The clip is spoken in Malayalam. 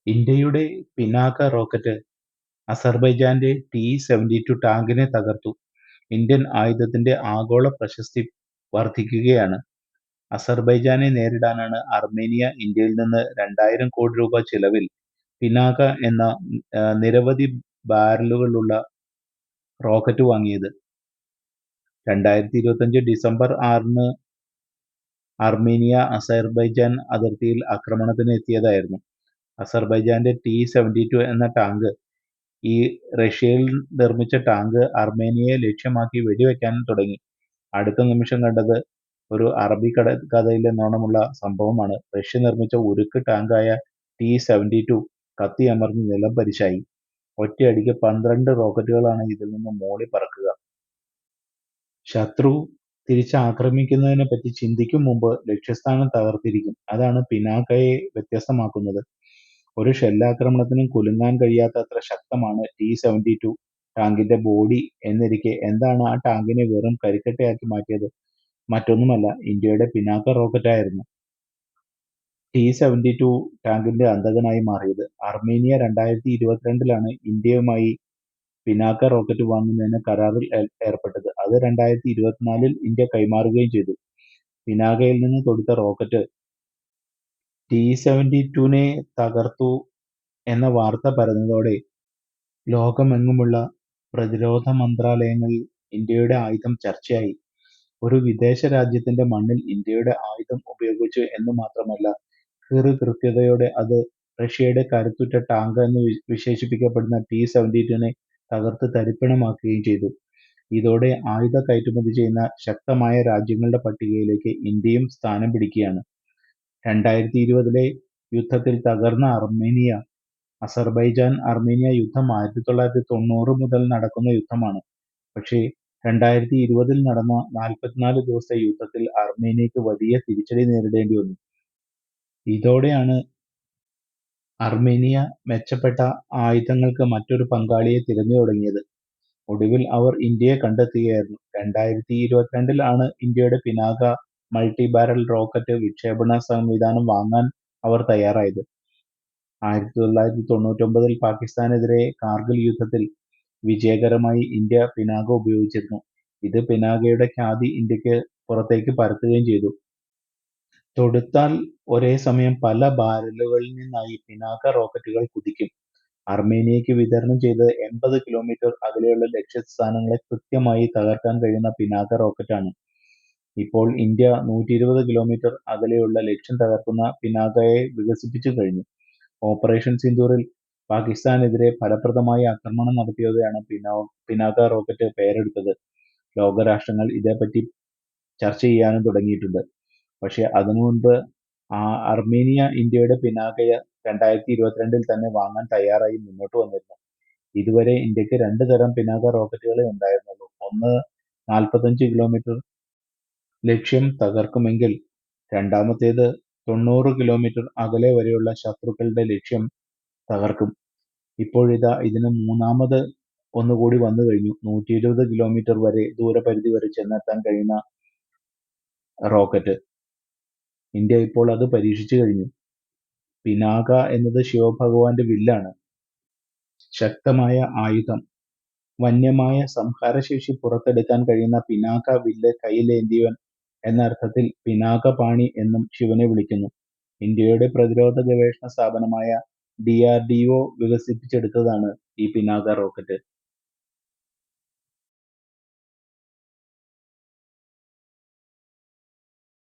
ഇന്ത്യയുടെ പിനാക്ക റോക്കറ്റ് അസർബൈജാന്റെ ടി-72 ടാങ്കിനെ തകർത്തു. ഇന്ത്യൻ ആയുധത്തിന്റെ ആഗോള പ്രശസ്തി വർദ്ധിക്കുകയാണ്. അസർബൈജാനെ നേരിടാനാണ് അർമേനിയ ഇന്ത്യയിൽ നിന്ന് 2000 കോടി രൂപ ചിലവിൽ പിനാക്ക എന്ന നിരവധി ബാരലുകളുള്ള റോക്കറ്റ് വാങ്ങിയത്. 2025 ഡിസംബർ 6-ന് അർമേനിയ അസർബൈജാൻ അതിർത്തിയിൽ ആക്രമണത്തിന് എത്തിയതായിരുന്നു. അസർബൈജാന്റെ ടി-72 എന്ന ടാങ്ക് ഈ റഷ്യയിൽ നിർമ്മിച്ച ടാങ്ക് അർമേനിയയെ ലക്ഷ്യമാക്കി വെടിവെക്കാൻ തുടങ്ങി. അടുത്ത നിമിഷം കണ്ടത് ഒരു അറബി കഥയിലെന്നോണമുള്ള സംഭവമാണ്. റഷ്യ നിർമ്മിച്ച ഉരുക്ക് ടാങ്കായ ടി-72 കത്തിയമർന്ന് നിലം പരിശായി. ഒറ്റയടിക്ക് 12 റോക്കറ്റുകളാണ് ഇതിൽ നിന്ന് മോളി പറക്കുക. ശത്രു തിരിച്ചാക്രമിക്കുന്നതിനെപ്പറ്റി ചിന്തിക്കും മുമ്പ് ലക്ഷ്യസ്ഥാനം തകർത്തിരിക്കും. അതാണ് പിനാക്കയെ വ്യത്യസ്തമാക്കുന്നത്. ഒരു ഷെല്ലാക്രമണത്തിനും കുലുങ്ങാൻ കഴിയാത്തത്ര ശക്തമാണ് ടി-72 ടാങ്കിന്റെ ബോഡി എന്നിരിക്കെ എന്താണ് ആ ടാങ്കിനെ വെറും കരിക്കട്ടയാക്കി മാറ്റിയത്? മറ്റൊന്നുമല്ല, ഇന്ത്യയുടെ പിനാക്ക റോക്കറ്റായിരുന്നു ടി-72 ടാങ്കിന്റെ അന്തകനായി മാറിയത്. അർമേനിയ 2022-ലാണ് ഇന്ത്യയുമായി പിനാക്ക റോക്കറ്റ് വാങ്ങുന്നതിന് കരാറിൽ ഏർപ്പെട്ടത്. അത് 2024-ൽ ഇന്ത്യ കൈമാറുകയും ചെയ്തു. പിനാകയിൽ നിന്ന് തൊടുത്ത റോക്കറ്റ് ടി-72നെ തകർത്തു എന്ന വാർത്ത പരന്നതോടെ ലോകമെങ്ങുമുള്ള പ്രതിരോധ മന്ത്രാലയങ്ങളിൽ ഇന്ത്യയുടെ ആയുധം ചർച്ചയായി. ഒരു വിദേശ രാജ്യത്തിന്റെ മണ്ണിൽ ഇന്ത്യയുടെ ആയുധം ഉപയോഗിച്ചു എന്ന് മാത്രമല്ല, കൃത്യതയോടെ അത് റഷ്യയുടെ കരുത്തുറ്റ ടാങ്ക് എന്ന് വിശേഷിപ്പിക്കപ്പെടുന്ന ടി-72നെ തകർത്ത് തരിപ്പണമാക്കുകയും ചെയ്തു. ഇതോടെ ആയുധ കയറ്റുമതി ചെയ്യുന്ന ശക്തമായ രാജ്യങ്ങളുടെ പട്ടികയിലേക്ക് ഇന്ത്യയും സ്ഥാനം പിടിക്കുകയാണ്. 2020-ലെ യുദ്ധത്തിൽ തകർന്ന അസർബൈജാൻ-അർമേനിയ യുദ്ധം 1990 മുതൽ നടക്കുന്ന യുദ്ധമാണ്. പക്ഷേ 2020-ൽ നടന്ന 44 ദിവസത്തെ യുദ്ധത്തിൽ അർമേനിയക്ക് വലിയ തിരിച്ചടി നേരിടേണ്ടി വന്നു. ഇതോടെയാണ് അർമേനിയ മെച്ചപ്പെട്ട ആയുധങ്ങൾക്ക് മറ്റൊരു പങ്കാളിയെ തിരഞ്ഞു തുടങ്ങിയത്. ഒടുവിൽ അവർ ഇന്ത്യയെ കണ്ടെത്തുകയായിരുന്നു. 2022-ൽ ആണ് ഇന്ത്യയുടെ പിനാക മൾട്ടി ബാരൽ റോക്കറ്റ് വിക്ഷേപണ സംവിധാനം വാങ്ങാൻ അവർ തയ്യാറായത്. 1999-ൽ പാകിസ്ഥാനെതിരെ കാർഗിൽ യുദ്ധത്തിൽ വിജയകരമായി ഇന്ത്യ പിനാക ഉപയോഗിച്ചിരുന്നു. ഇത് പിനാകയുടെ ഖ്യാതി ഇന്ത്യക്ക് പുറത്തേക്ക് പരത്തുകയും ചെയ്തു. തൊടുത്താൽ ഒരേ സമയം പല ബാരലുകളിൽ നിന്നായി പിനാക റോക്കറ്റുകൾ കുതിക്കും. അർമേനിയയ്ക്ക് വിതരണം ചെയ്തത് 80 കിലോമീറ്റർ അകലെയുള്ള ലക്ഷ്യസ്ഥാനങ്ങളെ കൃത്യമായി തകർക്കാൻ കഴിയുന്ന പിനാക റോക്കറ്റാണ്. ഇപ്പോൾ ഇന്ത്യ 120 കിലോമീറ്റർ അകലെയുള്ള ലക്ഷ്യം തകർക്കുന്ന പിനാകയെ വികസിപ്പിച്ചു കഴിഞ്ഞു. ഓപ്പറേഷൻ സിന്ദൂറിൽ പാകിസ്ഥാനെതിരെ ഫലപ്രദമായി ആക്രമണം നടത്തിയതോടെയാണ് പിനാക റോക്കറ്റ് പേരെടുത്തത്. ലോകരാഷ്ട്രങ്ങൾ ഇതേപ്പറ്റി ചർച്ച ചെയ്യാനും തുടങ്ങിയിട്ടുണ്ട്. പക്ഷേ അതിനു മുൻപ് അർമേനിയ ഇന്ത്യയുടെ പിനാകയെ 2022-ൽ തന്നെ വാങ്ങാൻ തയ്യാറായി മുന്നോട്ട് വന്നിരുന്നു. ഇതുവരെ ഇന്ത്യക്ക് 2 തരം പിനാക റോക്കറ്റുകളെ ഉണ്ടായിരുന്നുള്ളൂ. ഒന്ന് 45 കിലോമീറ്റർ ലക്ഷ്യം തകർക്കുമെങ്കിൽ രണ്ടാമത്തേത് 90 കിലോമീറ്റർ അകലെ വരെയുള്ള ശത്രുക്കളുടെ ലക്ഷ്യം തകർക്കും. ഇപ്പോഴിതാ ഇതിന് മൂന്നാമത് ഒന്നുകൂടി വന്നു കഴിഞ്ഞു. 120 കിലോമീറ്റർ വരെ ദൂരപരിധി വരെ ചെന്നെത്താൻ കഴിയുന്ന റോക്കറ്റ്. ഇന്ത്യ ഇപ്പോൾ അത് പരീക്ഷിച്ചു കഴിഞ്ഞു. പിനാക എന്നത് ശിവഭഗവാന്റെ വില്ലാണ്. ശക്തമായ ആയുധം. വന്യമായ സംഹാരശേഷി പുറത്തെടുക്കാൻ കഴിയുന്ന പിനാക വില്ല് കയ്യിലേന്തിയവൻ എന്ന അർത്ഥത്തിൽ പിനാകപാണി എന്നും ശിവനെ വിളിക്കുന്നു. ഇന്ത്യയുടെ പ്രതിരോധ ഗവേഷണ സ്ഥാപനമായ DRDO വികസിപ്പിച്ചെടുത്തതാണ് ഈ പിനാക റോക്കറ്റ്.